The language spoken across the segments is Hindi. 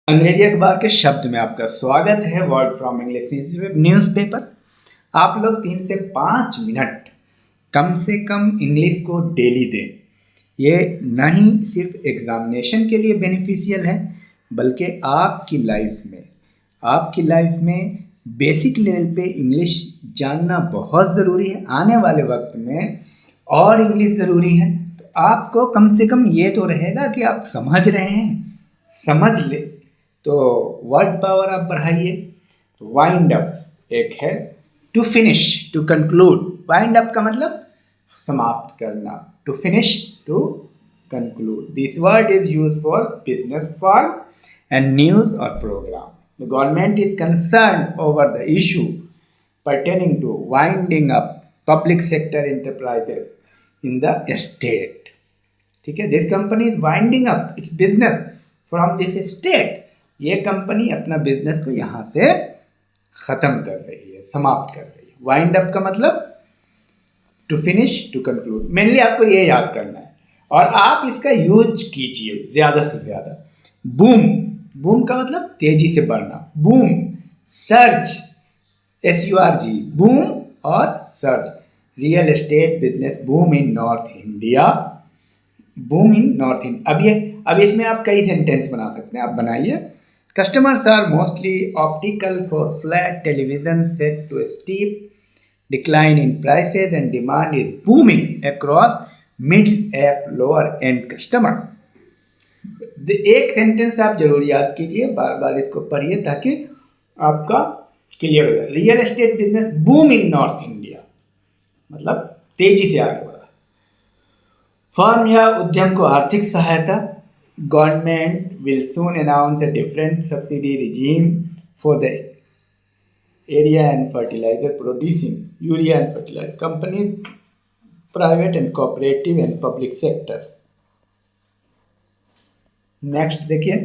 अंग्रेजी अखबार के शब्द में आपका स्वागत है। Word from English newspaper. आप लोग 3 से 5 मिनट कम से कम इंग्लिश को डेली दें। ये न ही सिर्फ एग्जामिनेशन के लिए बेनिफिशियल है, बल्कि आपकी लाइफ में बेसिक लेवल पे इंग्लिश जानना बहुत ज़रूरी है। आने वाले वक्त में और इंग्लिश ज़रूरी है, तो आपको कम से कम ये तो रहेगा कि आप समझ रहे हैं, समझ ले तो वर्ड पावर आप बढ़ाइए। तो वाइंड अप एक है, to finish, to conclude. Wind up का मतलब समाप्त करना, to finish, to conclude. This word is use for business form and news और programme. The government is concern over the issue pertaining to winding up public sector enterprises in the state. ठीक है, this company is winding up it's business from this state. ये कंपनी अपना बिजनेस को यहाँ से खत्म कर रही है, समाप्त कर रही है। वाइंड अप का मतलब to finish, to conclude. Mainly आपको ये याद करना है और आप इसका यूज कीजिए ज़्यादा से ज़्यादा। बूम, बूम का मतलब तेजी से बढ़ना। बूम, सर्ज, SURG, बूम और surge. Real estate business boom in north India, boom in north India. अब इसमें आप कई सेंटेंस बना सकते हैं, आप बनाइए। Customers are mostly optical for flat television set to steep decline in prices and demand is booming across mid up lower end customer. एक सेंटेंस आप जरूर याद कीजिए, बार बार इसको पढ़िए ताकि आपका क्लियर हो जाए। Real estate business boom in north India मतलब तेजी से आगे बढ़ा। फर्म या उद्यम को आर्थिक सहायता। Government will soon announce a different subsidy regime for the area and fertiliser producing urea and fertiliser company, private and cooperative and public sector. Next देखिए,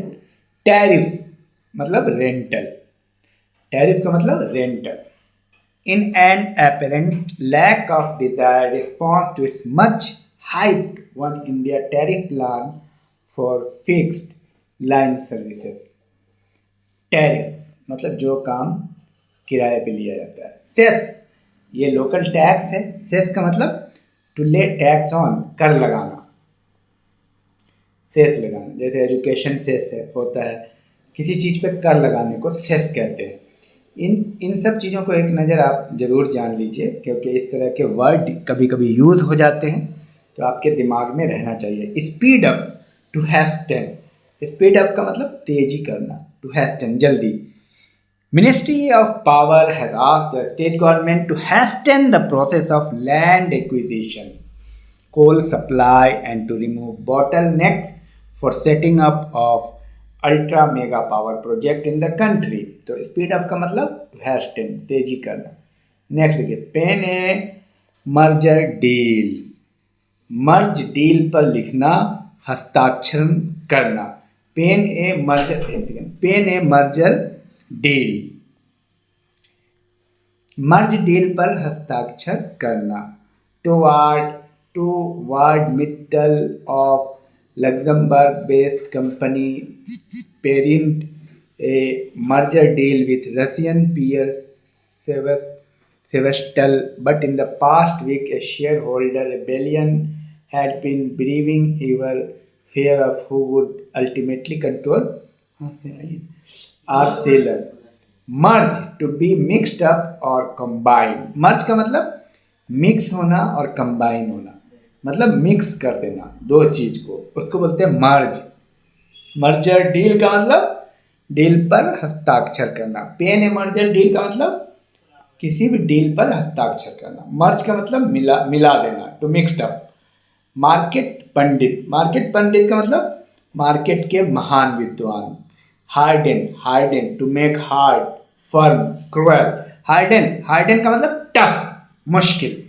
टैरिफ मतलब रेंटल। टैरिफ का मतलब rental. In an apparent lack of desired response to its much hyped One India tariff plan for fixed line services. Tariff मतलब जो काम किराए पे लिया जाता है। सेस, ये लोकल टैक्स है। सेस का मतलब टू ले टैक्स ऑन, कर लगाना, सेस लगाना। जैसे एजुकेशन सेस है, होता है, किसी चीज़ पे कर लगाने को सेस कहते हैं। इन सब चीज़ों को एक नज़र आप ज़रूर जान लीजिए, क्योंकि इस तरह के वर्ड कभी कभी यूज़ हो जाते हैं, तो आपके दिमाग में रहना चाहिए। Speed up, to hasten. Speed up का मतलब तेजी करना, टू हैस्टन जल्दी। Ministry of power has asked the state government to hasten the process of land acquisition, coal supply and to remove bottlenecks for setting up of ultra mega power project in the country. तो स्पीड अप का मतलब टू हैस्टन, तेजी करना। नेक्स्ट देखिए, pen a merger deal. Merge deal पर लिखना, हस्ताक्षर करना। Pen a merger, pen a merger deal, merge deal पर हस्ताक्षर करना। To ward Mittal of Luxembourg based company parent a merger deal with Russian peer Sevastol, but in the past week a shareholder rebellion had been brewing over fear of who would ultimately control our seller. Merge, to be mixed up or combined. Merge का मतलब मिक्स होना और कंबाइन होना, मतलब मिक्स कर देना दो चीज को, उसको बोलते हैं मर्ज। मर्जर डील का मतलब डील पर हस्ताक्षर करना। पेन ए मर्जर डील का मतलब किसी भी डील पर हस्ताक्षर करना। मर्ज का मतलब मिला देना, to mixed up. Market pandit, market pandit का मतलब मार्केट के महान विद्वान। Harden, to make hard, firm, cruel. Harden का मतलब टफ, मुश्किल।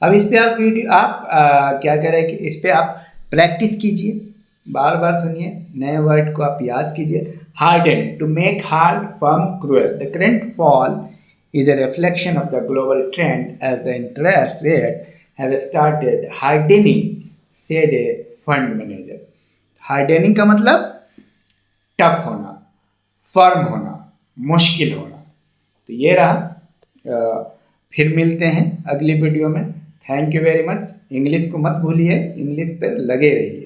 अब इस पे आप क्या करें कि इस पे आप प्रैक्टिस कीजिए, बार बार सुनिए, नए वर्ड को आप याद कीजिए। Harden, to make hard, firm, cruel. The current fall is a reflection of the global trend as the interest rate have started hardening, said a fund manager. Hardening का मतलब टफ होना, फर्म होना, मुश्किल होना। तो ये रहा। फिर मिलते हैं अगली वीडियो में। Thank you very much. English को मत भूलिए, इंग्लिश पर लगे रहिए।